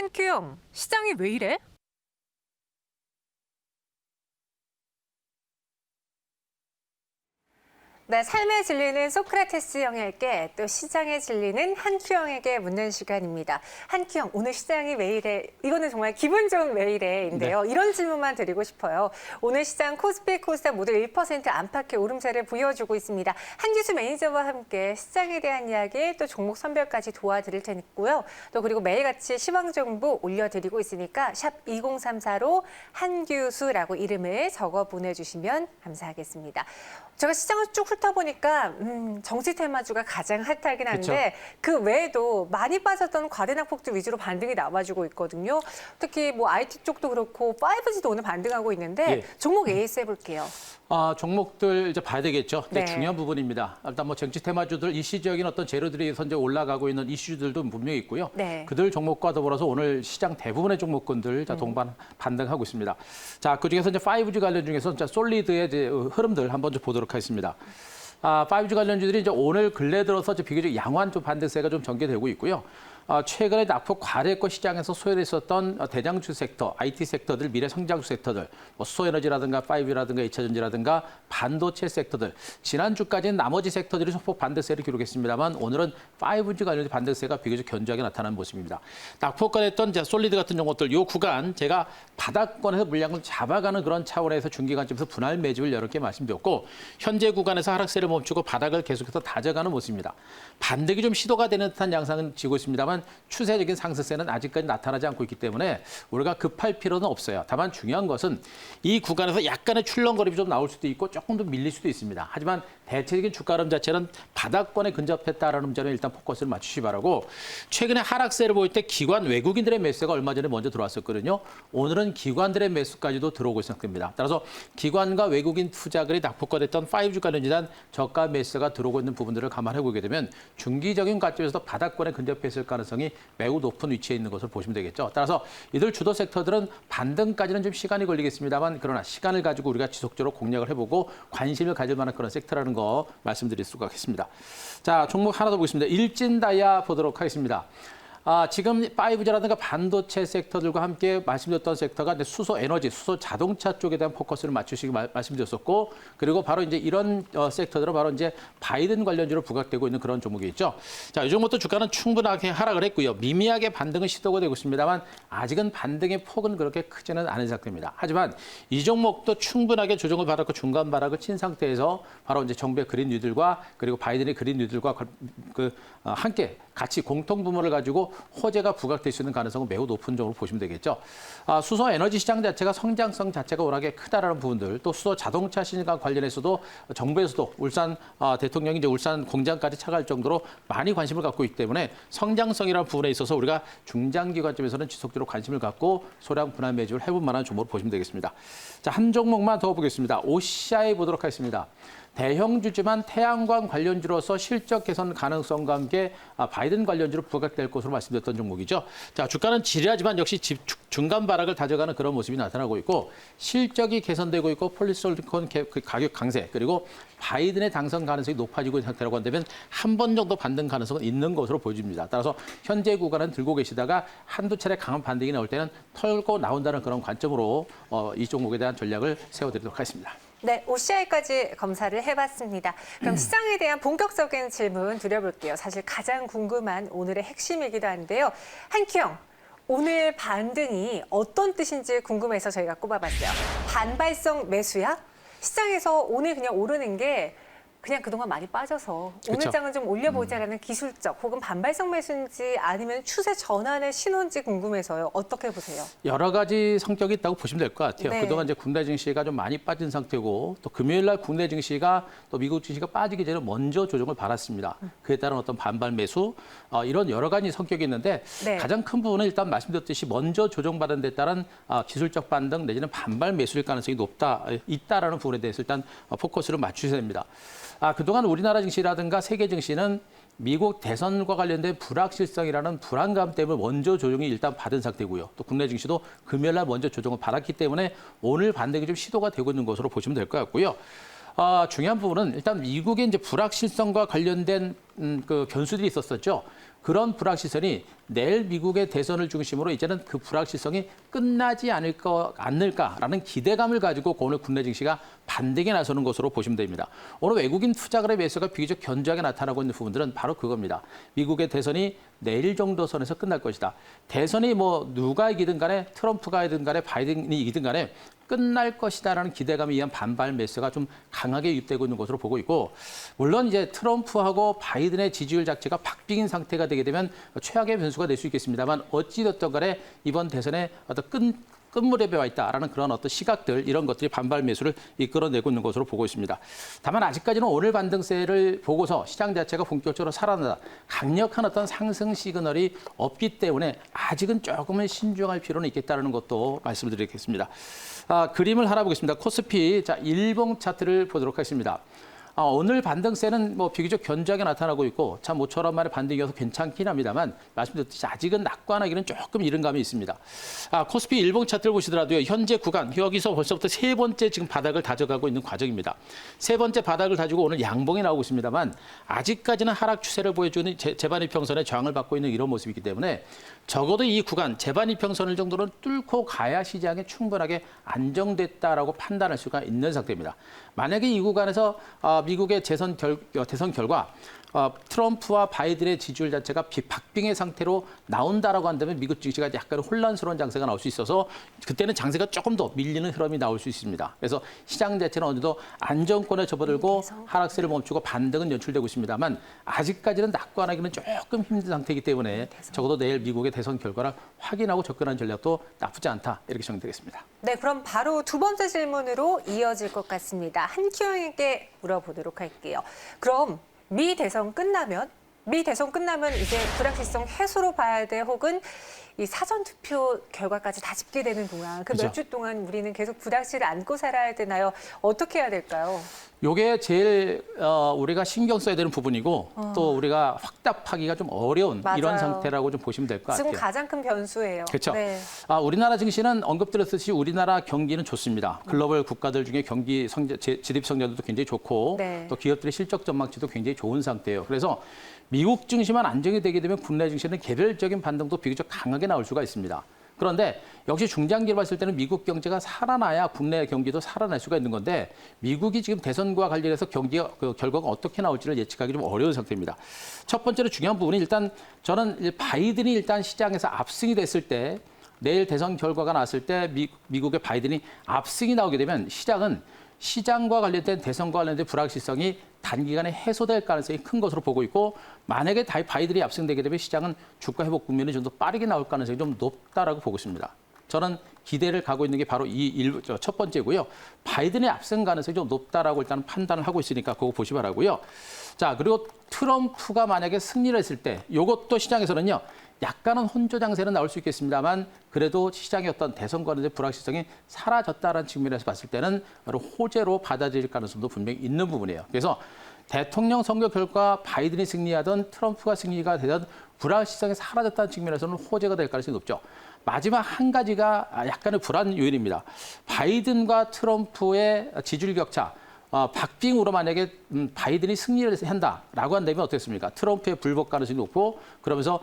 한규영, 시장이 왜 이래? 네, 삶의 진리는 소크라테스 형에게 또 시장의 진리는 한규영에게 묻는 시간입니다. 한규영, 오늘 시장이 왜 이래? 이거는 정말 기분 좋은 왜 이래인데요. 네. 이런 질문만 드리고 싶어요. 오늘 시장 코스피, 코스닥 모두 1% 안팎의 오름세를 보여주고 있습니다. 한기수 매니저와 함께 시장에 대한 이야기 또 종목 선별까지 도와드릴 테니까요. 또 그리고 매일같이 시황 정보 올려드리고 있으니까 샵 2034로 한규수라고 이름을 적어 보내주시면 감사하겠습니다. 제가 시장을 쭉 훑어보니까 정치 테마주가 가장 핫하긴 한데 그 외에도 많이 빠졌던 과대낙폭주 위주로 반등이 나와주고 있거든요. 특히 뭐 IT 쪽도 그렇고 5G도 오늘 반등하고 있는데 종목 AS 해볼게요. 종목들 이제 봐야 되겠죠. 네. 중요한 부분입니다. 일단 뭐 정치 테마주들 일시적인 어떤 재료들이 현재 올라가고 있는 이슈들도 분명히 있고요. 네. 그들 종목과 더불어서 오늘 시장 대부분의 종목군들 동반 반등하고 있습니다. 자, 그중에서 이제 5G 관련 중에서 이제 솔리드의 이제 흐름들 한번 좀 보도록 하겠습니다. 5G 관련주들이 이제 오늘 근래 들어서 이제 비교적 양호한 좀 반등세가 좀 전개되고 있고요. 최근에 낙폭 과대권 시장에서 소외됐었던 대장주 섹터, IT 섹터들, 미래 성장주 섹터들, 뭐 수소에너지라든가 5G라든가 2차전지라든가 반도체 섹터들, 지난주까지는 나머지 섹터들이 소폭 반등세를 기록했습니다만 오늘은 5G 관련 반등세가 비교적 견조하게 나타나는 모습입니다. 낙폭과됐던 솔리드 같은 종목들, 이 구간 제가 바닥권에서 물량을 잡아가는 그런 차원에서 중기관점에서 분할 매집을 여러 개 말씀드렸고 현재 구간에서 하락세를 멈추고 바닥을 계속해서 다져가는 모습입니다. 반등이 좀 시도가 되는 듯한 양상은 지고 있습니다만 추세적인 상승세는 아직까지 나타나지 않고 있기 때문에 우리가 급할 필요는 없어요. 다만 중요한 것은 이 구간에서 약간의 출렁거림이 좀 나올 수도 있고 조금 더 밀릴 수도 있습니다. 하지만 대체적인 주가 흐름 자체는 바닥권에 근접했다라는 점에 일단 포커스를 맞추시 바라고 최근에 하락세를 보일 때 기관 외국인들의 매수가 얼마 전에 먼저 들어왔었거든요. 오늘은 기관들의 매수까지도 들어오고 있습니다. 따라서 기관과 외국인 투자들이 낙폭과됐던 5G 관련주단 저가 매수가 들어오고 있는 부분들을 감안해 보게 되면 중기적인 관점에서도 바닥권에 근접했을 가능성이 매우 높은 위치에 있는 것을 보시면 되겠죠. 따라서 이들 주도 섹터들은 반등까지는 좀 시간이 걸리겠습니다만 그러나 시간을 가지고 우리가 지속적으로 공략을 해보고 관심을 가질 만한 그런 섹터라는 거 말씀드릴 수가 있겠습니다. 자, 종목 하나 더 보겠습니다. 일진다이아 보도록 하겠습니다. 지금 5G라든가 반도체 섹터들과 함께 말씀드렸던 섹터가 수소 에너지, 수소 자동차 쪽에 대한 포커스를 맞추시기 말씀드렸었고, 그리고 바로 이제 이런 섹터들은 바로 이제 바이든 관련주로 부각되고 있는 그런 종목이 있죠. 자, 이 종목도 주가는 충분하게 하락을 했고요. 미미하게 반등은 시도가 되고 있습니다만 아직은 반등의 폭은 그렇게 크지는 않은 상태입니다. 하지만 이 종목도 충분하게 조정을 받았고 중간 바닥을 친 상태에서 바로 이제 정부의 그린 뉴딜과 그리고 바이든의 그린 뉴딜과 함께 같이 공통 부문을 가지고 호재가 부각될 수 있는 가능성은 매우 높은 점으로 보시면 되겠죠. 수소 에너지 시장 자체가 성장성 자체가 워낙에 크다라는 부분들, 또 수소 자동차 시장과 관련해서도 정부에서도 울산 대통령이 이제 울산 공장까지 차갈 정도로 많이 관심을 갖고 있기 때문에 성장성이라는 부분에 있어서 우리가 중장기 관점에서는 지속적으로 관심을 갖고 소량 분할 매집을 해볼 만한 종목으로 보시면 되겠습니다. 자, 한 종목만 더 보겠습니다. OCI 보도록 하겠습니다. 대형주지만 태양광 관련주로서 실적 개선 가능성과 함께 바이든 관련주로 부각될 것으로 말씀드렸던 종목이죠. 자, 주가는 지리하지만 역시 중간 바닥을 다져가는 그런 모습이 나타나고 있고 실적이 개선되고 있고 폴리솔리콘 가격 강세 그리고 바이든의 당선 가능성이 높아지고 있는 상태라고 한다면 한 번 정도 반등 가능성은 있는 것으로 보여집니다. 따라서 현재 구간은 들고 계시다가 한두 차례 강한 반등이 나올 때는 털고 나온다는 그런 관점으로 이 종목에 대한 전략을 세워드리도록 하겠습니다. 네, OCI까지 검사를 해봤습니다. 그럼 시장에 대한 본격적인 질문 드려볼게요. 사실 가장 궁금한 오늘의 핵심이기도 한데요. 한규영, 오늘 반등이 어떤 뜻인지 궁금해서 저희가 꼽아봤어요. 반발성 매수야? 시장에서 오늘 그냥 오르는 게 그냥 그동안 많이 빠져서 오늘 장은 좀 올려보자라는 기술적 혹은 반발성 매수인지 아니면 추세 전환의 신호인지 궁금해서요. 어떻게 보세요? 여러 가지 성격이 있다고 보시면 될 것 같아요. 네. 그동안 이제 국내 증시가 좀 많이 빠진 상태고 또 금요일 날 국내 증시가 또 미국 증시가 빠지기 전에 먼저 조정을 받았습니다. 그에 따른 어떤 반발 매수 이런 여러 가지 성격이 있는데 가장 큰 부분은 일단 말씀드렸듯이 먼저 조정받은 데 따른 기술적 반등 내지는 반발 매수일 가능성이 있다라는 부분에 대해서 일단 포커스를 맞추셔야 됩니다. 그동안 우리나라 증시라든가 세계 증시는 미국 대선과 관련된 불확실성이라는 불안감 때문에 먼저 조정이 일단 받은 상태고요. 또 국내 증시도 금요일 날 먼저 조정을 받았기 때문에 오늘 반등이 좀 시도가 되고 있는 것으로 보시면 될 것 같고요. 중요한 부분은 일단 미국의 이제 불확실성과 관련된 그 변수들이 있었었죠. 그런 불확실성이 내일 미국의 대선을 중심으로 이제는 그 불확실성이 끝나지 않을까라는 기대감을 가지고 오늘 국내 증시가 반등에 나서는 것으로 보시면 됩니다. 오늘 외국인 투자 거래 매수가 비교적 견조하게 나타나고 있는 부분들은 바로 그겁니다. 미국의 대선이 내일 정도 선에서 끝날 것이다. 대선이 뭐 누가 이기든 간에 트럼프가 이기든 간에 바이든이 이기든 간에 끝날 것이다라는 기대감에 의한 반발 매수가 좀 강하게 유입되고 있는 것으로 보고 있고, 물론 이제 트럼프하고 바이든의 지지율 자체가 박빙인 상태가 되게 되면 최악의 변수가 될 수 있겠습니다만, 어찌됐든 간에 이번 대선에 어떤 끝무렵에 와 있다라는 그런 어떤 시각들, 이런 것들이 반발 매수를 이끌어내고 있는 것으로 보고 있습니다. 다만 아직까지는 오늘 반등세를 보고서 시장 자체가 본격적으로 살아나다 강력한 어떤 상승 시그널이 없기 때문에 아직은 조금은 신중할 필요는 있겠다는 것도 말씀을 드리겠습니다. 그림을 하나 보겠습니다. 코스피 일봉 차트를 보도록 하겠습니다. 오늘 반등세는 뭐 비교적 견조하게 나타나고 있고 참 모처럼 만에 반등이어서 괜찮긴 합니다만, 말씀드렸듯이 아직은 낙관하기는 조금 이른 감이 있습니다. 코스피 일봉 차트를 보시더라도요, 현재 구간 여기서 벌써부터 세 번째 지금 바닥을 다져가고 있는 과정입니다. 세 번째 바닥을 다지고 오늘 양봉이 나오고 있습니다만, 아직까지는 하락 추세를 보여주는 재반이평선의 저항을 받고 있는 이런 모습이기 때문에 적어도 이 구간 재반이평선을 정도는 뚫고 가야 시장에 충분하게 안정됐다라고 판단할 수가 있는 상태입니다. 만약에 이 구간에서 미국의 대선 결과 트럼프와 바이든의 지지율 자체가 박빙의 상태로 나온다라고 한다면 미국 증시가 약간 혼란스러운 장세가 나올 수 있어서 그때는 장세가 조금 더 밀리는 흐름이 나올 수 있습니다. 그래서 시장 자체는 어느 정도 안정권에 접어들고 하락세를 멈추고 반등은 연출되고 있습니다만, 아직까지는 낙관하기는 조금 힘든 상태이기 때문에 적어도 내일 미국의 대선 결과를 확인하고 접근하는 전략도 나쁘지 않다, 이렇게 정리되겠습니다. 네, 그럼 바로 두 번째 질문으로 이어질 것 같습니다. 한키영에게 물어보도록 할게요. 그럼 미 대선 끝나면 이제 불확실성 해소로 봐야 돼, 혹은 이 사전 투표 결과까지 다 집계되는 동안 그 몇 주 동안 우리는 계속 불확실을 안고 살아야 되나요? 어떻게 해야 될까요? 요게 제일 우리가 신경 써야 되는 부분이고 또 우리가 확답하기가 좀 어려운 맞아요. 이런 상태라고 좀 보시면 될 것 같아요. 지금 가장 큰 변수예요. 그렇죠. 네. 우리나라 증시는 언급드렸듯이 우리나라 경기는 좋습니다. 글로벌 국가들 중에 경기 지립 성장도 굉장히 좋고 네. 또 기업들의 실적 전망치도 굉장히 좋은 상태예요. 그래서 미국 증시만 안정이 되게 되면 국내 증시는 개별적인 반등도 비교적 강하게 나올 수가 있습니다. 그런데 역시 중장기를 봤을 때는 미국 경제가 살아나야 국내 경기도 살아날 수가 있는 건데, 미국이 지금 대선과 관련해서 경기가 그 결과가 어떻게 나올지를 예측하기 좀 어려운 상태입니다. 첫 번째로 중요한 부분이 일단 저는 바이든이 일단 시장에서 압승이 됐을 때, 내일 대선 결과가 나왔을 때 미국의 바이든이 압승이 나오게 되면 시장과 관련된 대선과 관련된 불확실성이 단기간에 해소될 가능성이 큰 것으로 보고 있고, 만약에 바이든이 압승되게 되면 시장은 주가 회복 국면이 좀 더 빠르게 나올 가능성이 좀 높다라고 보고 있습니다. 저는 기대를 가고 있는 게 바로 첫 번째고요. 바이든의 압승 가능성이 좀 높다라고 일단 판단을 하고 있으니까 그거 보시 바라고요. 자, 그리고 트럼프가 만약에 승리를 했을 때 이것도 시장에서는요, 약간은 혼조 장세는 나올 수 있겠습니다만, 그래도 시장의 어떤 대선과 관련된 불확실성이 사라졌다는 측면에서 봤을 때는 바로 호재로 받아들일 가능성도 분명히 있는 부분이에요. 그래서 대통령 선거 결과 바이든이 승리하든 트럼프가 승리가 되든 불확실성이 사라졌다는 측면에서는 호재가 될 가능성이 높죠. 마지막 한 가지가 약간의 불안 요인입니다. 바이든과 트럼프의 지지율 격차, 박빙으로 만약에 바이든이 승리를 한다라고 한다면 어떻겠습니까? 트럼프의 불복 가능성이 높고, 그러면서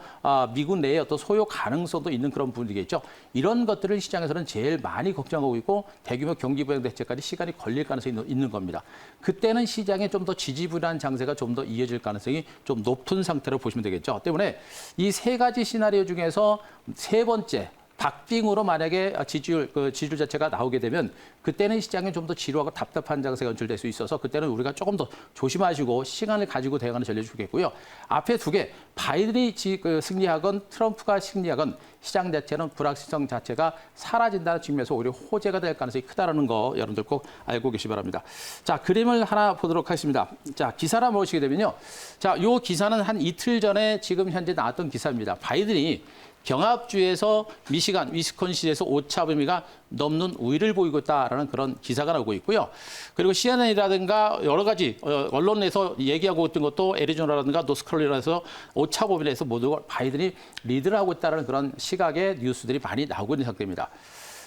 미국 내에 어떤 소요 가능성도 있는 그런 부분이겠죠. 이런 것들을 시장에서는 제일 많이 걱정하고 있고, 대규모 경기 부양 대책까지 시간이 걸릴 가능성이 있는 겁니다. 그때는 시장에 좀 더 지지부진한 장세가 좀 더 이어질 가능성이 좀 높은 상태로 보시면 되겠죠. 때문에 이 세 가지 시나리오 중에서 세 번째, 박빙으로 만약에 지지율 자체가 나오게 되면 그때는 시장에 좀 더 지루하고 답답한 장세가 연출될 수 있어서 그때는 우리가 조금 더 조심하시고 시간을 가지고 대응하는 전략을 주겠고요. 앞에 두 개, 바이든이 승리하건 트럼프가 승리하건 시장 자체는 불확실성 자체가 사라진다는 측면에서 오히려 호재가 될 가능성이 크다는 거 여러분들 꼭 알고 계시기 바랍니다. 자, 그림을 하나 보도록 하겠습니다. 자, 기사를 보시게 되면요. 자, 이 기사는 한 이틀 전에 지금 현재 나왔던 기사입니다. 바이든이 경합주에서 미시간, 위스콘신에서 오차 범위가 넘는 우위를 보이고 있다라는 그런 기사가 나오고 있고요. 그리고 CNN이라든가 여러 가지 언론에서 얘기하고 있던 것도 애리조나라든가 노스캐롤라이나에서 오차 범위 내에서 모두 바이든이 리드를 하고 있다는 그런 시각의 뉴스들이 많이 나오고 있는 상태입니다.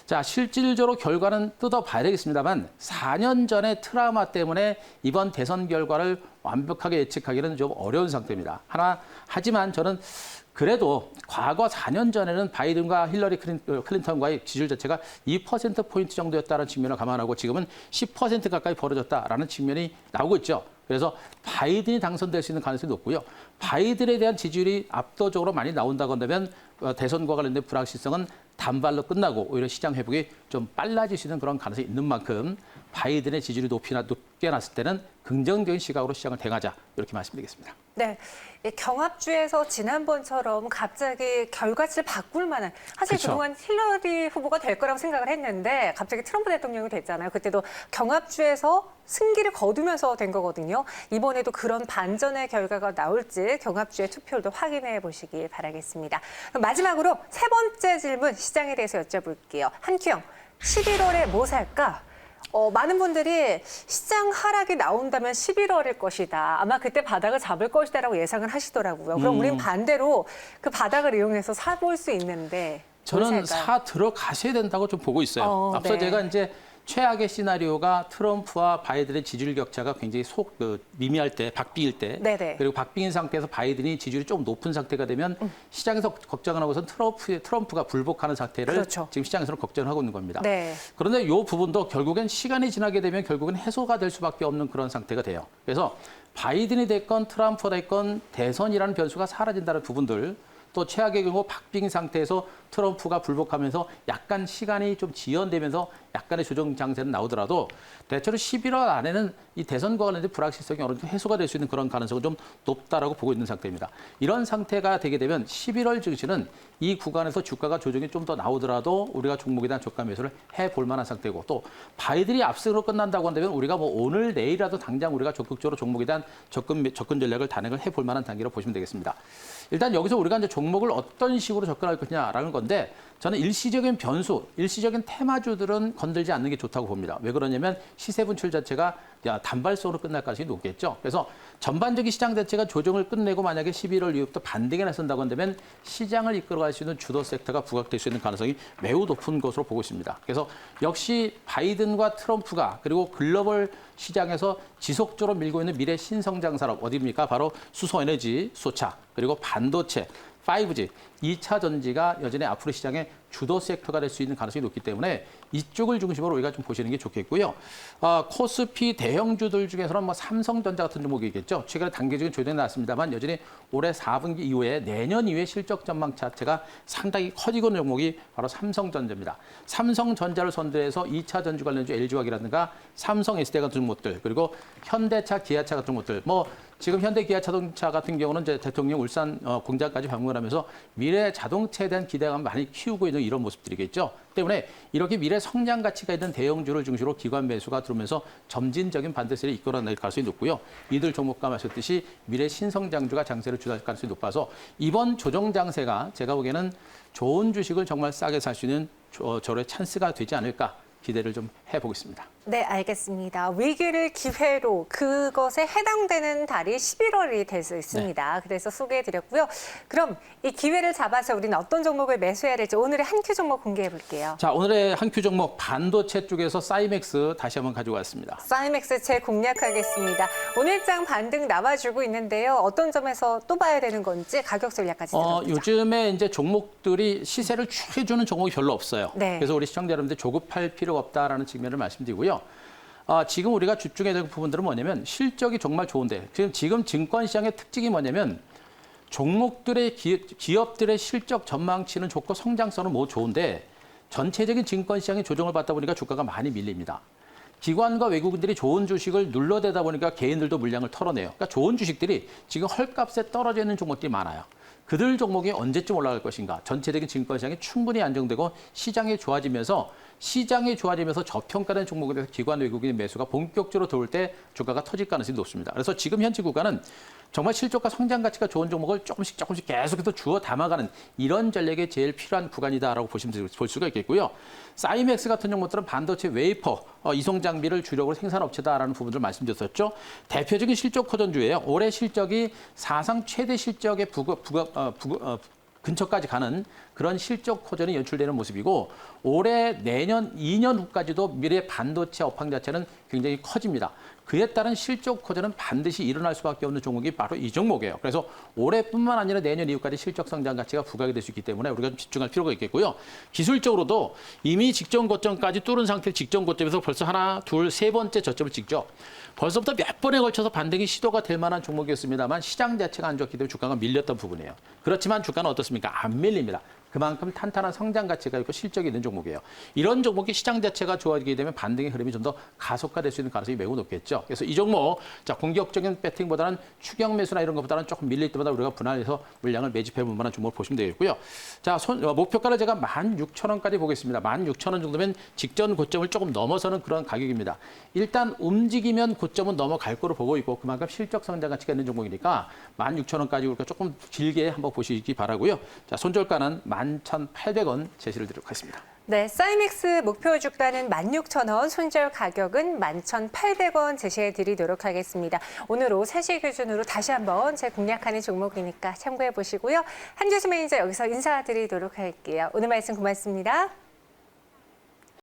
자, 실질적으로 결과는 뜯어봐야 되겠습니다만 4년 전의 트라우마 때문에 이번 대선 결과를 완벽하게 예측하기는 좀 어려운 상태입니다. 하지만 저는 그래도 과거 4년 전에는 바이든과 힐러리 클린턴과의 지지율 자체가 2%포인트 정도였다는 측면을 감안하고 지금은 10% 가까이 벌어졌다라는 측면이 나오고 있죠. 그래서 바이든이 당선될 수 있는 가능성이 높고요. 바이든에 대한 지지율이 압도적으로 많이 나온다고 한다면 대선과 관련된 불확실성은 단발로 끝나고 오히려 시장 회복이 좀 빨라질 수 있는 그런 가능성이 있는 만큼 바이든의 지지율이 높게 났을 때는 긍정적인 시각으로 시장을 대응하자 이렇게 말씀드리겠습니다. 네, 이 경합주에서 지난번처럼 갑자기 결과치를 바꿀 만한 사실 그쵸. 그동안 힐러리 후보가 될 거라고 생각을 했는데 갑자기 트럼프 대통령이 됐잖아요. 그때도 경합주에서 승기를 거두면서 된 거거든요. 이번에도 그런 반전의 결과가 나올지 경합주의 투표율도 확인해 보시기 바라겠습니다. 그럼 마지막으로 세 번째 질문 시장에 대해서 여쭤볼게요. 한큐영, 11월에 뭐 살까? 많은 분들이 시장 하락이 나온다면 11월일 것이다. 아마 그때 바닥을 잡을 것이다라고 예상을 하시더라고요. 그럼 우리는 반대로 그 바닥을 이용해서 사볼 수 있는데 뭘 저는 살까요? 사 들어가셔야 된다고 좀 보고 있어요. 앞서 네. 제가 이제 최악의 시나리오가 트럼프와 바이든의 지지율 격차가 굉장히 미미할 때, 박빙일 때, 네네. 그리고 박빙인 상태에서 바이든이 지지율이 좀 높은 상태가 되면 시장에서 걱정을 하고선 트럼프가 불복하는 상태를 그렇죠. 지금 시장에서는 걱정을 하고 있는 겁니다. 네. 그런데 이 부분도 결국엔 시간이 지나게 되면 결국은 해소가 될 수밖에 없는 그런 상태가 돼요. 그래서 바이든이 됐건 트럼프가 됐건 대선이라는 변수가 사라진다는 부분들, 또 최악의 경우 박빙 상태에서 트럼프가 불복하면서 약간 시간이 좀 지연되면서 약간의 조정 장세는 나오더라도 대체로 11월 안에는 이 대선과 관련된 불확실성이 어느 정도 해소가 될 수 있는 그런 가능성은 좀 높다라고 보고 있는 상태입니다. 이런 상태가 되게 되면 11월 증시는 이 구간에서 주가가 조정이 좀 더 나오더라도 우리가 종목에 대한 저가 매수를 해볼 만한 상태고 또 바이든이 압승으로 끝난다고 한다면 우리가 뭐 오늘 내일이라도 당장 우리가 적극적으로 종목에 대한 접근 전략을 단행을 해볼 만한 단계로 보시면 되겠습니다. 일단 여기서 우리가 이제 종목을 어떤 식으로 접근할 거냐라는 건데 저는 일시적인 변수, 일시적인 테마주들은 건들지 않는 게 좋다고 봅니다. 왜 그러냐면 시세 분출 자체가 단발성으로 끝날 가능성이 높겠죠. 그래서 전반적인 시장 자체가 조정을 끝내고 만약에 11월 이후부터 반등에 나선다고 한다면 시장을 이끌어갈 수 있는 주도 섹터가 부각될 수 있는 가능성이 매우 높은 것으로 보고 있습니다. 그래서 역시 바이든과 트럼프가 그리고 글로벌 시장에서 지속적으로 밀고 있는 미래 신성장 산업 어디입니까? 바로 수소에너지, 소차, 그리고 반도체, 5G, 2차 전지가 여전히 앞으로 시장의 주도 섹터가 될 수 있는 가능성이 높기 때문에 이쪽을 중심으로 우리가 좀 보시는 게 좋겠고요. 코스피 대형주들 중에서는 뭐 삼성전자 같은 종목이겠죠. 최근에 단계적인 조정이 나왔습니다만 여전히 올해 4분기 이후에 내년 이후에 실적 전망 자체가 상당히 커지고 있는 종목이 바로 삼성전자입니다. 삼성전자를 선두해서 2차 전지 관련주 LG화학이라든가 삼성 SDI 같은 종목들 그리고 현대차, 기아차 같은 종목들 지금 현대 기아자동차 같은 경우는 이제 대통령 울산 공장까지 방문하면서 미래 자동차에 대한 기대감을 많이 키우고 있는 이런 모습들이겠죠. 때문에 이렇게 미래 성장 가치가 있는 대형주를 중심으로 기관 매수가 들어오면서 점진적인 반대세를 이끌어낼 가능성이 높고요. 이들 종목과 마셨듯이 미래 신성장주가 장세를 주도할 가능성이 높아서 이번 조정 장세가 제가 보기에는 좋은 주식을 정말 싸게 살 수 있는 저의 찬스가 되지 않을까 기대를 좀 해보겠습니다. 네, 알겠습니다. 위기를 기회로 그것에 해당되는 달이 11월이 될 수 있습니다. 네. 그래서 소개해드렸고요. 그럼 이 기회를 잡아서 우리는 어떤 종목을 매수해야 될지 오늘의 한 큐 종목 공개해 볼게요. 자, 오늘의 한 큐 종목 반도체 쪽에서 사이맥스 다시 한번 가지고 왔습니다. 사이맥스 재공략하겠습니다. 오늘장 반등 나와주고 있는데요. 어떤 점에서 또 봐야 되는 건지 가격 전략까지 들어보죠. 요즘에 이제 종목들이 시세를 쭉 해주는 종목이 별로 없어요. 네. 그래서 우리 시청자 여러분들 조급할 필요가 없다라는 측면을 말씀드리고요. 지금 우리가 집중해야 될 부분들은 뭐냐면 실적이 정말 좋은데 지금 증권시장의 특징이 뭐냐면 종목들의 기업들의 실적 전망치는 좋고 성장성은 뭐 좋은데 전체적인 증권시장의 조정을 받다 보니까 주가가 많이 밀립니다. 기관과 외국인들이 좋은 주식을 눌러대다 보니까 개인들도 물량을 털어내요. 그러니까 좋은 주식들이 지금 헐값에 떨어져 있는 종목들이 많아요. 그들 종목이 언제쯤 올라갈 것인가? 전체적인 증권시장이 충분히 안정되고 시장이 좋아지면서 저평가된 종목에 대해서 기관 외국인 매수가 본격적으로 들어올 때 주가가 터질 가능성이 높습니다. 그래서 지금 현재 구간은 정말 실적과 성장 가치가 좋은 종목을 조금씩 계속해서 주워 담아가는 이런 전략이 제일 필요한 구간이다라고 볼 수가 있겠고요. 사이맥스 같은 종목들은 반도체 웨이퍼, 이송 장비를 주력으로 생산업체다라는 부분을 말씀드렸었죠. 대표적인 실적 호전주예요. 올해 실적이 사상 최대 실적의 근처까지 가는 그런 실적 호전이 연출되는 모습이고 올해 내년 2년 후까지도 미래 반도체 업황 자체는 굉장히 커집니다. 그에 따른 실적 호전은 반드시 일어날 수밖에 없는 종목이 바로 이 종목이에요. 그래서 올해뿐만 아니라 내년 이후까지 실적 성장 가치가 부각이 될 수 있기 때문에 우리가 좀 집중할 필요가 있겠고요. 기술적으로도 이미 직전 고점까지 뚫은 상태 직전 고점에서 벌써 하나, 둘, 세 번째 저점을 찍죠. 벌써부터 몇 번에 걸쳐서 반등이 시도가 될 만한 종목이었습니다만 시장 자체가 안 좋기 때문에 주가가 밀렸던 부분이에요. 그렇지만 주가는 어떻습니까? 안 밀립니다. 그만큼 탄탄한 성장 가치가 있고 실적이 있는 종목이에요. 이런 종목이 시장 자체가 좋아지게 되면 반등의 흐름이 좀 더 가속화될 수 있는 가능성이 매우 높겠죠. 그래서 이 종목 자 공격적인 배팅보다는 추격 매수나 이런 것보다는 조금 밀릴 때마다 우리가 분할해서 물량을 매집해 볼 만한 종목을 보시면 되겠고요. 자 목표가를 제가 16,000원까지 보겠습니다. 16,000원 정도면 직전 고점을 조금 넘어서는 그런 가격입니다. 일단 움직이면 고점은 넘어갈 거로 보고 있고 그만큼 실적 성장 가치가 있는 종목이니까 16,000원까지 우리가 조금 길게 한번 보시기 바라고요. 자 손절가는 11,800원 제시를 드리도록 하겠습니다. 네, 사이맥스 목표 주가는 16,000원, 손절 가격은 11,800원 제시해 드리도록 하겠습니다. 오늘 오후 3시 기준으로 다시 한번 제 공략하는 종목이니까 참고해 보시고요. 한규수 매니저 여기서 인사드리도록 할게요. 오늘 말씀 고맙습니다.